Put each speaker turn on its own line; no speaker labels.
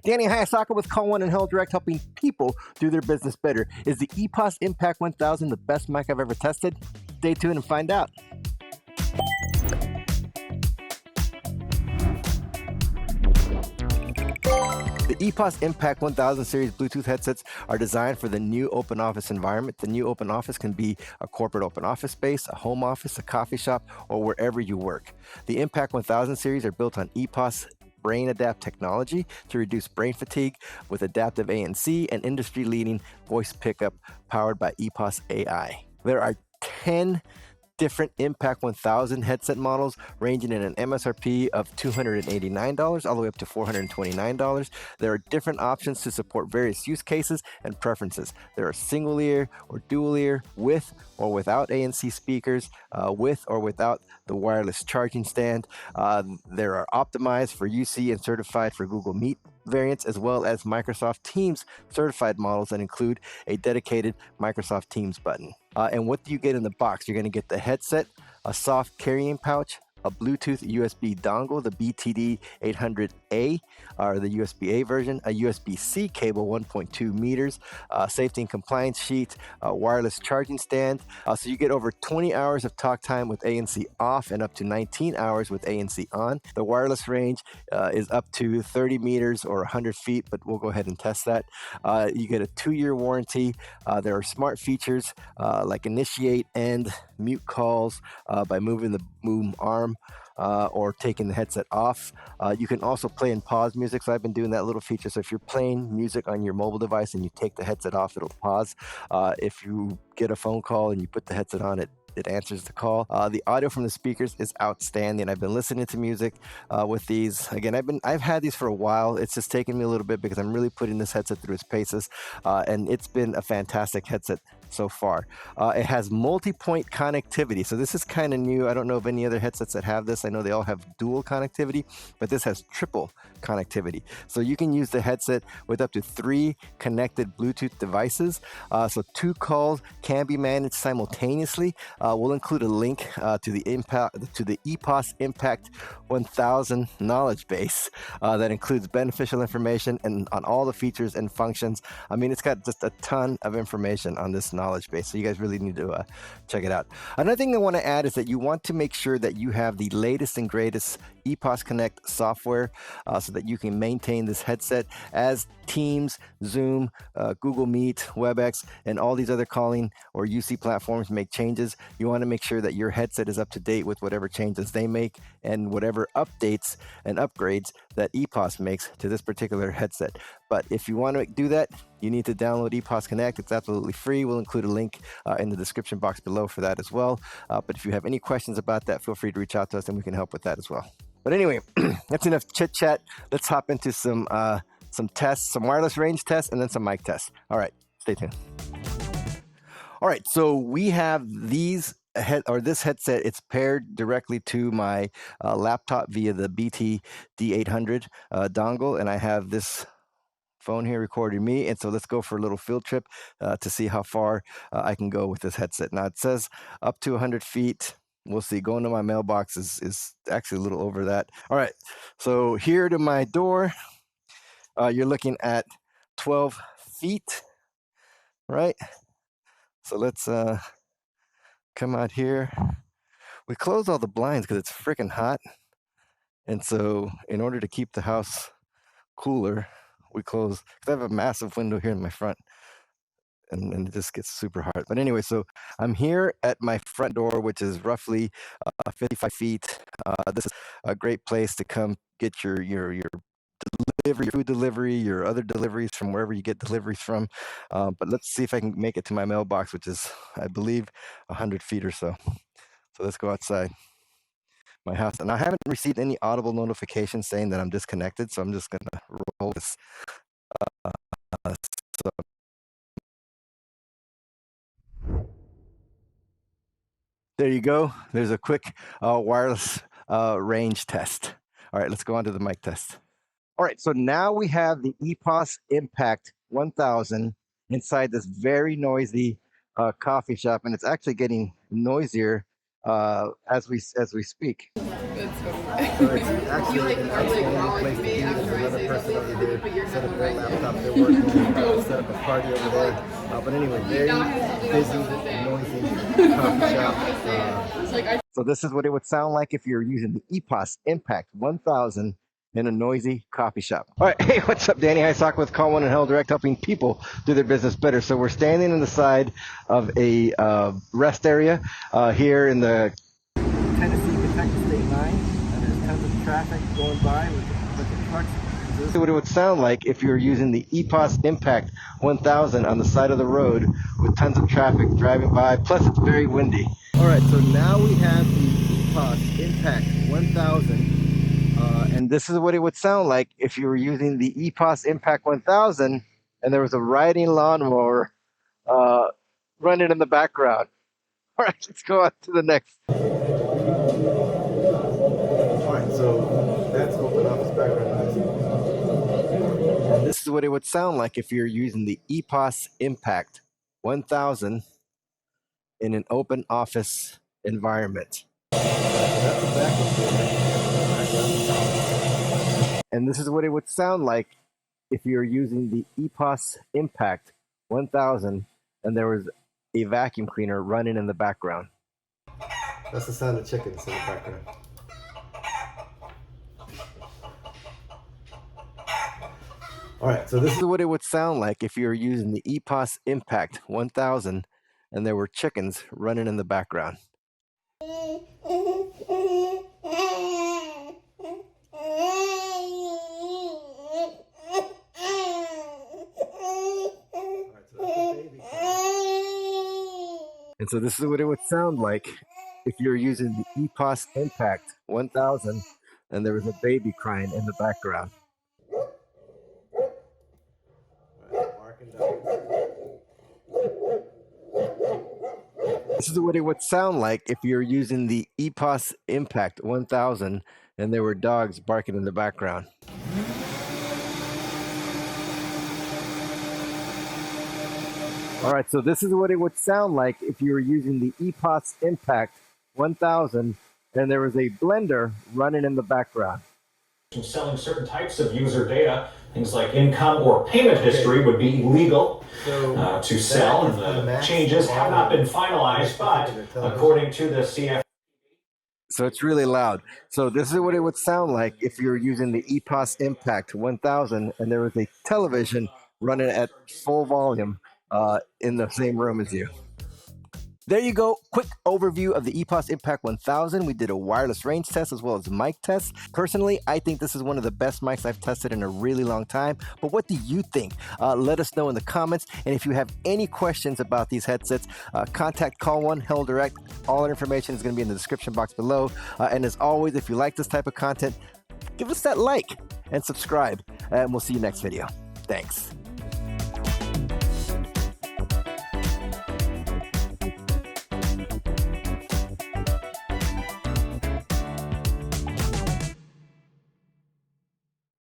Danny Hayasaka with Call One and Hello Direct, helping people do their business better. Is the EPOS Impact 1000 the best mic I've ever tested? Stay tuned and find out. The EPOS Impact 1000 series Bluetooth headsets are designed for the new open office environment. The new open office can be a corporate open office space, a home office, a coffee shop, or wherever you work. The Impact 1000 series are built on EPOS Brain Adapt technology to reduce brain fatigue with adaptive ANC and industry-leading voice pickup powered by EPOS AI. There are 10 different Impact 1000 headset models ranging in an MSRP of $289 all the way up to $429. There are different options to support various use cases and preferences. There are single ear or dual ear, with or without ANC speakers, with or without the wireless charging stand. There are optimized for UC and certified for Google Meet variants, as well as Microsoft Teams certified models that include a dedicated Microsoft Teams button. And what do you get in the box? You're going to get the headset, a soft carrying pouch, a Bluetooth USB dongle, the BTD 800A, or the USB-A version, a USB-C cable 1.2 meters, safety and compliance sheet, a wireless charging stand. So you get over 20 hours of talk time with ANC off and up to 19 hours with ANC on. The wireless range is up to 30 meters or 100 feet, but we'll go ahead and test that. You get a 2-year warranty. There are smart features like initiate and mute calls by moving the boom arm or taking the headset off. You can also play and pause music. So I've been doing that little feature. So if you're playing music on your mobile device and you take the headset off, it'll pause. If you get a phone call and you put the headset on, it answers the call. The audio from the speakers is outstanding. I've been listening to music with these. Again, I've had these for a while. It's just taken me a little bit because I'm really putting this headset through its paces, and it's been a fantastic headset so far. It has multi-point connectivity, so this is kind of new. I don't know of any other headsets that have this. I know they all have dual connectivity, but this has triple connectivity. So you can use the headset with up to 3 connected Bluetooth devices. So 2 calls can be managed simultaneously. We'll include a link to the EPOS Impact 1000 knowledge base that includes beneficial information and on all the features and functions. I mean, it's got just a ton of information on this knowledge base, so you guys really need to check it out. Another thing I want to add is that you want to make sure that you have the latest and greatest EPOS Connect software so that you can maintain this headset as Teams, Zoom, Google Meet, WebEx, and all these other calling or UC platforms make changes. You want to make sure that your headset is up to date with whatever changes they make and whatever updates and upgrades that EPOS makes to this particular headset. But if you want to do that, you need to download EPOS Connect. It's absolutely free. We'll include a link in the description box below for that as well. But if you have any questions about that, feel free to reach out to us and we can help with that as well. But anyway, that's enough chit chat. Let's hop into some tests, some wireless range tests, and then some mic tests. All right, stay tuned. All right, so we have this headset. It's paired directly to my laptop via the BT D800 dongle, and I have this phone here recording me. And so let's go for a little field trip to see how far I can go with this headset. Now it says up to 100 feet. We'll see. Going to my mailbox is actually a little over that. All right, so here to my door, you're looking at 12 feet, right? So let's come out here. We close all the blinds because it's freaking hot. And so in order to keep the house cooler, we close, because I have a massive window here in my front. And it just gets super hot. But anyway, so I'm here at my front door, which is roughly 55 feet. This is a great place to come get your delivery, your food delivery, your other deliveries from wherever you get deliveries from. But let's see if I can make it to my mailbox, which is, I believe, 100 feet or so. So let's go outside my house. And I haven't received any audible notification saying that I'm disconnected, so I'm just going to roll this. So there you go. There's a quick wireless range test. All right, let's go on to the mic test. All right, so now we have the EPOS Impact 1000 inside this very noisy coffee shop, and it's actually getting noisier as we speak.
That's funny.
So it's actually
like
an
are like
isolated
wowing
place to
me
be. There's
after I
another
say
person
something,
over
and then you put
here
your
set
hand
up
on
their
my
laptop,
thing.
they're working,
Go.
set up a party over there. But anyway, very
Now I have something else I
busy,
want to say.
noisy coffee
I
shop.
don't want to say it. It's like I
So this is what it would sound like if you're using the EPOS Impact 1000 in a noisy coffee shop. All right, hey, what's up? Danny Hysock with Call One and Hell Direct, helping people do their business better. So we're standing on the side of a rest area here in the Tennessee Kentucky State Line, and there's tons of traffic going by with the trucks. So this is what it would sound like if you were using the EPOS Impact 1000 on the side of the road with tons of traffic driving by, plus it's very windy. All right, so now we have the EPOS Impact 1000, and this is what it would sound like if you were using the EPOS Impact 1000 and there was a riding lawnmower running in the background. All right, let's go on to the next. All right, so that's open office background noise. And this is what it would sound like if you're using the EPOS Impact 1000 in an open office environment. And this is what it would sound like if you're using the EPOS Impact 1000 and there was a vacuum cleaner running in the background. That's the sound of chickens in the background. All right, so this is what it would sound like if you were using the EPOS Impact 1000 and there were chickens running in the background. And so this is what it would sound like if you're using the EPOS Impact 1000 and there was a baby crying in the background. This is what it would sound like if you're using the EPOS Impact 1000 and there were dogs barking in the background. All right, so this is what it would sound like if you were using the EPOS Impact 1000 and there was a blender running in the background.
Selling certain types of user data, things like income or payment history, would be illegal to sell, and the changes have not been finalized, but according to the CF.
So it's really loud. So this is what it would sound like if you're using the EPOS Impact 1000 and there was a television running at full volume in the same room as you. There you go. Quick overview of the EPOS Impact 1000. We did a wireless range test as well as mic test. Personally, I think this is one of the best mics I've tested in a really long time. But what do you think? Let us know in the comments. And if you have any questions about these headsets, contact Call One Hell Direct. All our information is going to be in the description box below. And as always, if you like this type of content, give us that like and subscribe. And we'll see you next video. Thanks.